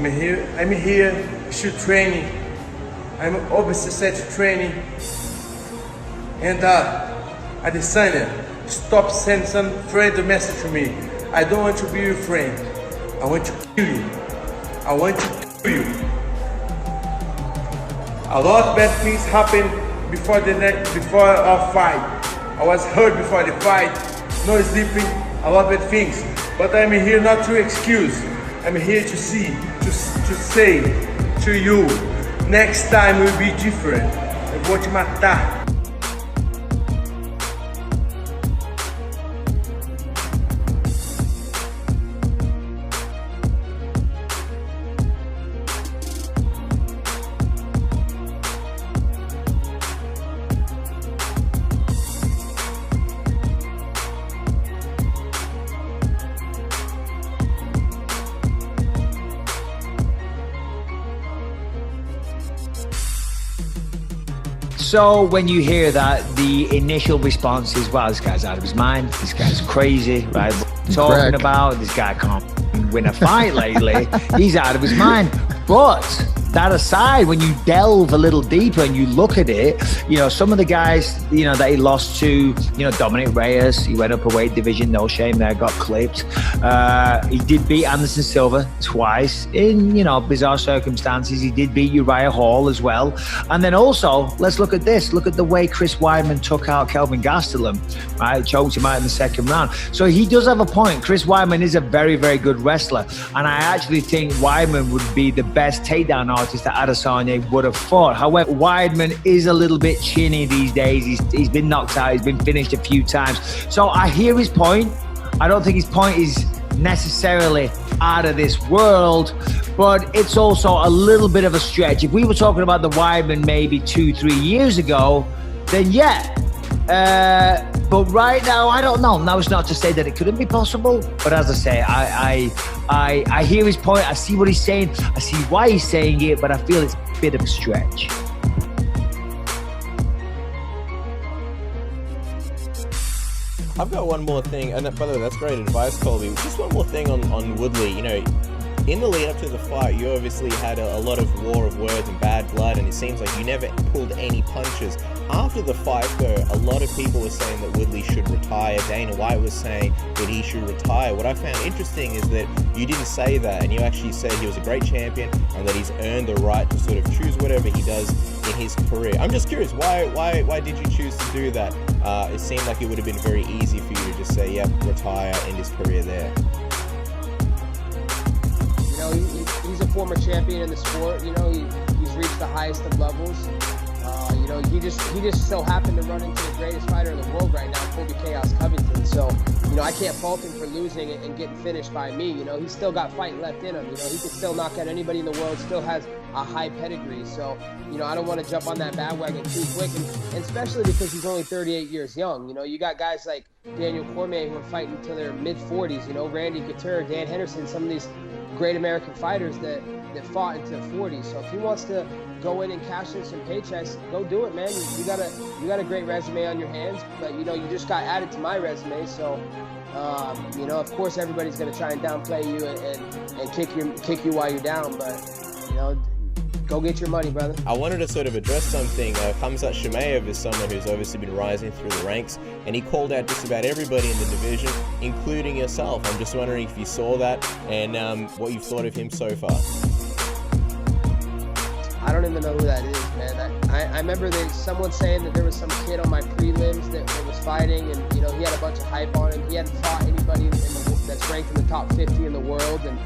I'm here to training. I'm obviously set to training. And Adesanya, stop sending some friendly message to me. I don't want to be your friend. I want to kill you. I want to kill you. A lot of bad things happened before our fight. I was hurt before the fight, no sleeping, a lot of bad things. But I'm here not to excuse. I'm here to say to you, next time will be different. Eu vou te matar. So when you hear that, the initial response is, well, this guy's out of his mind. This guy's crazy, right? Talking about this guy can't win a fight lately. He's out of his mind. But that aside, when you delve a little deeper and you look at it, you know, some of the guys, you know, that he lost to, you know, Dominic Reyes, he went up a weight division, no shame there, got clipped. He did beat Anderson Silva twice in, you know, bizarre circumstances. He did beat Uriah Hall as well. And then also, let's look at this. Look at the way Chris Weidman took out Kelvin Gastelum, right? Choked him out in the second round. So he does have a point. Chris Weidman is a very, very good wrestler. And I actually think Weidman would be the best takedown artist that Adesanya would have fought. However, Weidman is a little bit chinny these days. He's been knocked out. He's been finished a few times. So I hear his point. I don't think his point is necessarily out of this world, but it's also a little bit of a stretch. If we were talking about the Weidman maybe 2-3 years ago, then yeah. But right now, I don't know. Now it's not to say that it couldn't be possible, but as I say, I hear his point. I see what he's saying. I see why he's saying it, but I feel it's a bit of a stretch. I've got one more thing, and by the way, that's great advice, Colby. Just one more thing on Woodley. You know, in the lead up to the fight, you obviously had a lot of war of words and bad blood, and it seems like you never pulled any punches. After the fight, though, a lot of people were saying that Woodley should retire. Dana White was saying that he should retire. What I found interesting is that you didn't say that, and you actually said he was a great champion and that he's earned the right to sort of choose whatever he does in his career. I'm just curious, why did you choose to do that? It seemed like it would have been very easy for you to just say, yep, retire, end his career there. You know, he's a former champion in the sport. You know, he's reached the highest of levels. You know, he just so happened to run into the greatest fighter in the world right now, Colby Chaos Covington. So, you know, I can't fault him for losing and getting finished by me. You know, he's still got fight left in him. You know, he can still knock out anybody in the world, still has a high pedigree. So, you know, I don't want to jump on that bandwagon too quick, and especially because he's only 38 years young. You know, you got guys like Daniel Cormier who are fighting until their mid-40s. You know, Randy Couture, Dan Henderson, some of these great American fighters that fought into the 40s. So if he wants to go in and cash in some paychecks, go do it, man. You got a great resume on your hands, but you know, you just got added to my resume. So you know, of course everybody's gonna try and downplay you and kick you while you're down, but you know, go get your money, brother. I wanted to sort of address something. Khamzat Chimaev is someone who's obviously been rising through the ranks, and he called out just about everybody in the division, including yourself. I'm just wondering if you saw that and what you've thought of him so far. I don't even know who that is, man. I remember someone saying that there was some kid on my prelims that was fighting, and you know, he had a bunch of hype on him. He hadn't fought anybody that's ranked in the top 50 in the world, and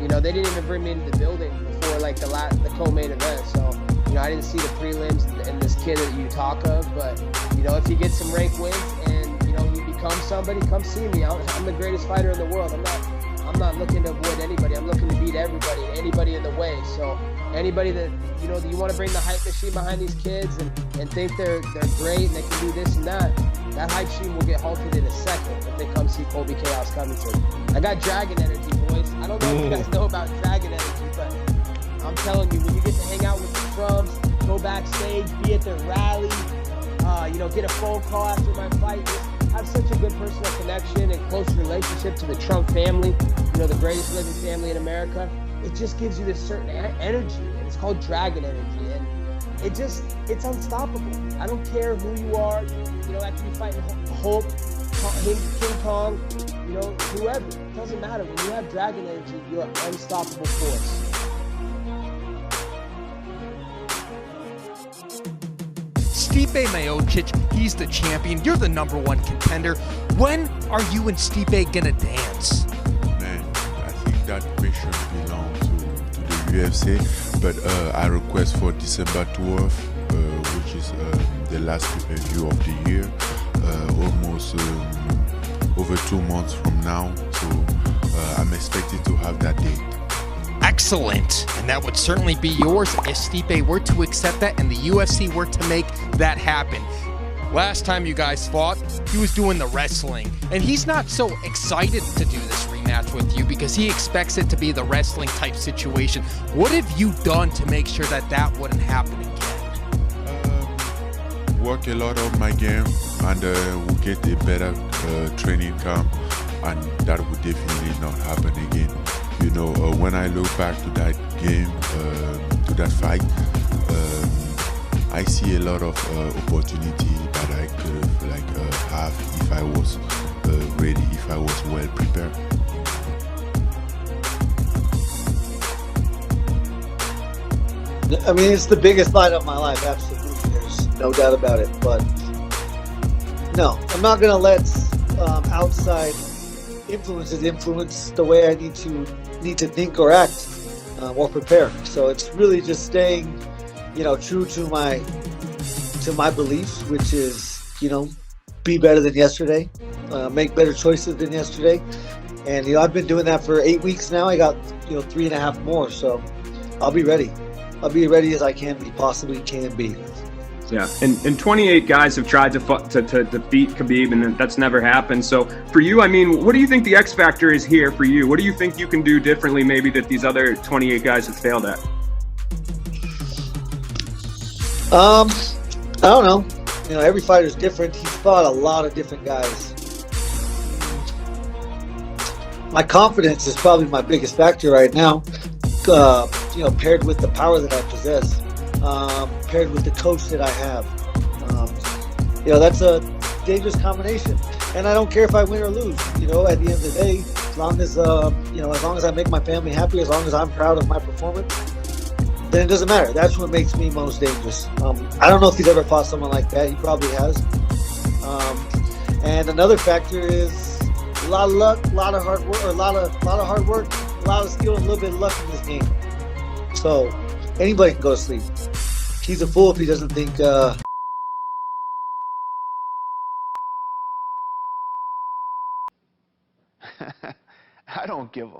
you know, they didn't even bring me into the building before like the co-main event. So, you know, I didn't see the prelims and this kid that you talk of. But, you know, if he gets some rank wins and, you know, he becomes somebody, come see me. I'm the greatest fighter in the world. I'm not looking to avoid anybody. I'm looking to beat everybody and anybody in the way. So anybody that, you know, that you want to bring the hype machine behind these kids and think they're great and they can do this and that hype machine will get halted in a second if they come see Colby Chaos Covington. I got dragon energy, boys. I don't know if you guys know about dragon energy, but I'm telling you, when you get to hang out with the Trumps, go backstage, be at their rally, you know, get a phone call after my fight, just have such a good personal connection and close relationship to the Trump family, you know, the greatest living family in America. it just gives you this certain energy, and it's called dragon energy, and it's unstoppable. I don't care who you are, you know, after you fight Hulk, King Kong, you know, whoever. It doesn't matter. When you have dragon energy, you're an unstoppable force. Stipe Miocic, he's the champion. You're the #1 contender. When are you and Stipe gonna dance? Man, I think that question belongs to the UFC, but I request for December 12th, which is the last pay-per-view of the year, almost over 2 months from now. So I'm expected to have that date. Excellent. And that would certainly be yours if Stipe were to accept that and the UFC were to make that happen. Last time you guys fought, he was doing the wrestling. And he's not so excited to do this rematch with you because he expects it to be the wrestling type situation. What have you done to make sure that that wouldn't happen again? Work a lot on my game, and we'll get a better training camp, and that would definitely not happen again. You know, when I look back to that game, to that fight, I see a lot of opportunity that I could have if I was ready, if I was well prepared. I mean, it's the biggest fight of my life, absolutely. There's no doubt about it. But no, I'm not going to let outside influences influence the way I need to think or act or prepare. So it's really just staying, you know, true to my beliefs, which is, you know, be better than yesterday, make better choices than yesterday. And, you know, I've been doing that for 8 weeks now. I got, you know, 3.5 more. So I'll be ready. I'll be ready as I possibly can be. Yeah, and 28 guys have tried to defeat Khabib, and that's never happened. So for you, I mean, what do you think the X factor is here for you? What do you think you can do differently maybe that these other 28 guys have failed at? I don't know. You know, every fighter's different. He's fought a lot of different guys. My confidence is probably my biggest factor right now. You know, paired with the power that I possess, paired with the coach that I have. You know, that's a dangerous combination. And I don't care if I win or lose. You know, at the end of the day, as long as you know, as long as I make my family happy, as long as I'm proud of my performance, then it doesn't matter. That's what makes me most dangerous. I don't know if he's ever fought someone like that. He probably has. And another factor is a lot of luck, a lot of hard work, or a lot of hard work, a lot of skill, and a little bit of luck in this game. So anybody can go to sleep. He's a fool if he doesn't think. I don't give a